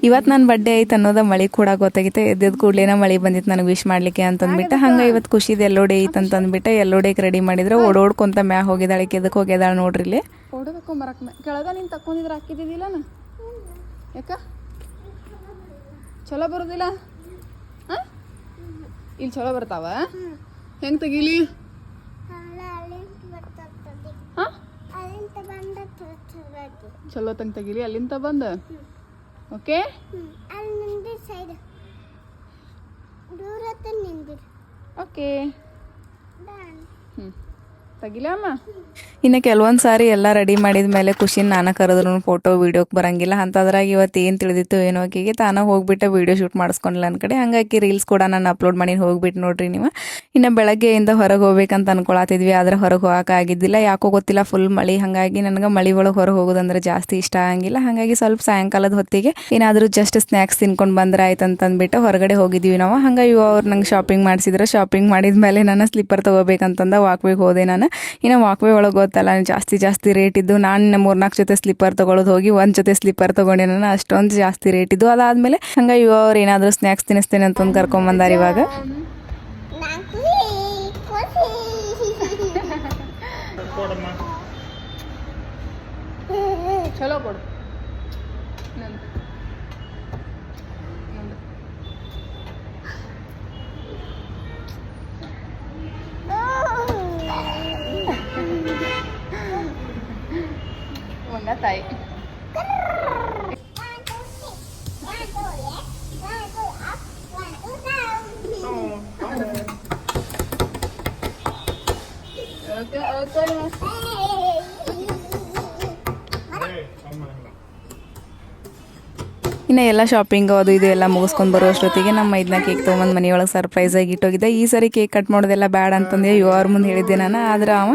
ಇವತ್ತು ನನ್ನ ಬರ್ಡೇ ಐತೆ ಅನ್ನೋದು ಮಳೆ ಕೂಡ ಗೊತ್ತಾಗಿತ್ತು. ಎದ್ದಿದ್ದು ಕೂಡಲೇ ಮಳೆ ಬಂದಿತ್ತು ನನಗೆ ವಿಶ್ ಮಾಡ್ಲಿಕ್ಕೆ ಅಂತಂದ್ಬಿಟ್ಟು. ಹಂಗೆ ಇವತ್ತು ಖುಷಿದು ಎಲ್ಲೋ ಡೇ ಐತೆ ಅಂತಂದ್ಬಿಟ್ಟು ಎಲ್ಲೋ ಡೇಗೆ ರೆಡಿ ಮಾಡಿದ್ರೆ ಓಡೋಡ್ಕೊಂತ ಮ್ಯಾಗ ಹೋಗಿದ್ದಾಳೆ. ಎದಕ್ಕೆ ಹೋಗಿದ್ದಾಳೆ ನೋಡ್ರಿ ಇಲ್ಲಿ. ಓಡಬೇಕೊಂಬರಕ್ಕೆ ಕೆಳಗ ನೀನು ತಕ್ಕೊಂಡಿದ್ರೆ ಹಾಕಿದ್ದಿಲ್ಲ ನಾ ಯಾಕ ಚಲೋ ಬರೋದಿಲ್ಲ ಹಾಂ ಇಲ್ಲಿ ಚಲೋ ಬರ್ತಾವ ಹೆಂಗೆ ತೆಗೀಲಿ ಹಾಂ ಚಲೋ ತಂಗ ತೆಗೀಲಿ ಅಲ್ಲಿಂದ ಬಂದು ಓಕೆ ಓಕೆ ಹ್ಞೂ ತೆಗಿಲ ಅಮ್ಮ. ಇನ್ನು ಕೆಲವೊಂದು ಸಾರಿ ಎಲ್ಲ ರೆಡಿ ಮಾಡಿದ ಮೇಲೆ ಖುಷಿನ ನಾನು ಕರೆದ್ರು ಫೋಟೋ ವೀಡಿಯೋಕ್ಕೆ ಬರಂಗಿಲ್ಲ ಅಂತದ್ರಾಗ ಇವತ್ತು ಏನು ತಿಳಿದಿತ್ತು ಏನೋ ಆಕೆಗೆ ತಾನ ಹೋಗ್ಬಿಟ್ಟು ವೀಡಿಯೋ ಶೂಟ್ ಮಾಡಿಸ್ಕೊಂಡಿಲ್ಲ ನನ್ನ ಕಡೆ. ಹಂಗಾಗಿ ರೀಲ್ಸ್ ಕೂಡ ನಾನು ಅಪ್ಲೋಡ್ ಮಾಡಿ ಹೋಗ್ಬಿಟ್ಟು ನೋಡ್ರಿ ನೀವು. ಇನ್ನು ಬೆಳಗ್ಗೆಯಿಂದ ಹೊರಗೆ ಹೋಗ್ಬೇಕಂತ ಅನ್ಕೊಳತಿದ್ವಿ, ಆದರೆ ಹೊರಗೆ ಹೋಗೋಕ್ಕಾಗಿದ್ದಿಲ್ಲ. ಯಾಕೋ ಗೊತ್ತಿಲ್ಲ, ಫುಲ್ ಮಳೆ. ಹಾಗಾಗಿ ನನಗೆ ಮಳೆ ಒಳಗೆ ಹೊರಗೆ ಹೋಗೋದಂದ್ರೆ ಜಾಸ್ತಿ ಇಷ್ಟ ಆಗಂಗಿಲ್ಲ. ಹಾಗಾಗಿ ಸ್ವಲ್ಪ ಸಾಯಂಕಾಲದ ಹೊತ್ತಿಗೆ ಏನಾದರೂ ಜಸ್ಟ್ ಸ್ನ್ಯಾಕ್ಸ್ ತಿನ್ಕೊಂಡು ಬಂದ್ರೆ ಆಯ್ತು ಅಂತಂದ್ಬಿಟ್ಟು ಹೊರಗಡೆ ಹೋಗಿದ್ವಿ ನಾವು. ಹಾಗಾಗಿ ಅವ್ರು ನಂಗೆ ಶಾಪಿಂಗ್ ಮಾಡಿಸಿದ್ರು. ಶಾಪಿಂಗ್ ಮಾಡಿದ ಮೇಲೆ ನಾನು ಸ್ಲಿಪ್ಪರ್ ತೊಗೋಬೇಕಂತಂದ ವಾಕ್ವೇಗೆ ಹೋದೆ ನಾನು. ಇನ್ನು ವಾಕ್ವೇ ಒಳಗೆ ಗೊತ್ತಲ್ಲ ಜಾಸ್ತಿ ರೇಟ್ ಇದ್ದು. ನಾನು 3-4 ಜೊತೆ ಸ್ಲಿಪ್ಪರ್ ತೊಗೊಳೋದು ಹೋಗಿ ಒಂದು ಜೊತೆ ಸ್ಲಿಪ್ಪರ್ ತೊಗೊಂಡೆ ನಾನು. ಅಷ್ಟೊಂದು ಜಾಸ್ತಿ ರೇಟ್ ಇದ್ದು. ಅದಾದಮೇಲೆ ಹಂಗೆ ಅವ್ರು ಏನಾದರೂ ಸ್ನ್ಯಾಕ್ಸ್ ತಿನ್ನಿಸ್ತೇನೆ ಅಂತಂದು ಕರ್ಕೊಂಬಂದಾರ. ಇವಾಗ ಚಲೋ ಕೊಡು ತಾಯಿ. ಇನ್ನು ಎಲ್ಲ ಶಾಪಿಂಗ್ ಅದು ಇದು ಎಲ್ಲ ಮುಗಿಸ್ಕೊಂಡು ಬರೋ ಅಷ್ಟೊತ್ತಿಗೆ ನಮ್ಮ ಇದನ್ನ ಕೇಕ್ ತೊಗೊಂಬಂದು ಮನೆಯೊಳಗೆ ಸರ್ಪ್ರೈಸಾಗಿ ಇಟ್ಟೋಗಿದ್ದೆ. ಈ ಸರಿ ಕೇಕ್ ಕಟ್ ಮಾಡೋದೆಲ್ಲ ಬೇಡ ಅಂತಂದು ಅವ್ರ ಮುಂದೆ ಹೇಳಿದ್ದೆ ನಾನು. ಆದ್ರೆ ಅವ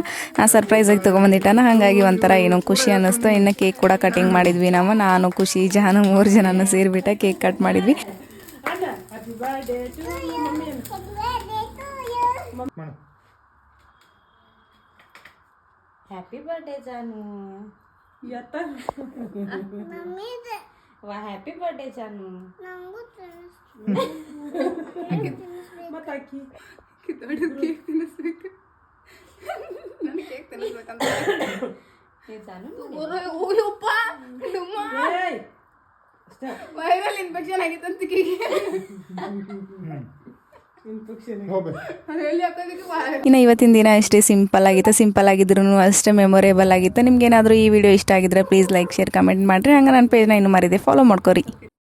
ಸರ್ಪ್ರೈಸಾಗಿ ತೊಗೊಂಬಂದಿಟ್ಟಾನ. ಹಾಗಾಗಿ ಒಂಥರ ಏನೋ ಖುಷಿ ಅನ್ನಿಸ್ತು. ಇನ್ನು ಕೇಕ್ ಕೂಡ ಕಟಿಂಗ್ ಮಾಡಿದ್ವಿ ನಾವು. ನಾನು ಖುಷಿ ಜಾನು 3 ಜನನೂ ಸೇರಿಬಿಟ್ಟು ಕೇಕ್ ಕಟ್ ಮಾಡಿದ್ವಿ. ಹ್ಯಾಪಿ ಬರ್ಡೇ ಜಾನು. ಹ್ಯಾಪಿ ಬರ್ಡೇ ಜಾನು. ವೈರಲ್ ಇನ್ಫೆಕ್ಷನ್ ಆಗಿತ್ತಂತ ಇನ್ನು ಇವತ್ತಿನ ದಿನ ಅಷ್ಟೇ ಸಿಂಪಲ್ ಆಗಿತ್ತು. ಸಿಂಪಲ್ ಆಗಿದ್ರು ಅಷ್ಟೇ ಮೆಮೊರೇಬಲ್ ಆಗಿತ್ತು. ನಿಮ್ಗೇನಾದರೂ ಈ ವಿಡಿಯೋ ಇಷ್ಟ ಆಗಿದ್ರೆ ಪ್ಲೀಸ್ ಲೈಕ್ ಶೇರ್ ಕಮೆಂಟ್ ಮಾಡಿರಿ. ಹಂಗೆ ನನ್ನ ಪೇಜ್ನ ಇನ್ನೂ ಮರಿದೆ ಫಾಲೋ ಮಾಡ್ಕೊರಿ.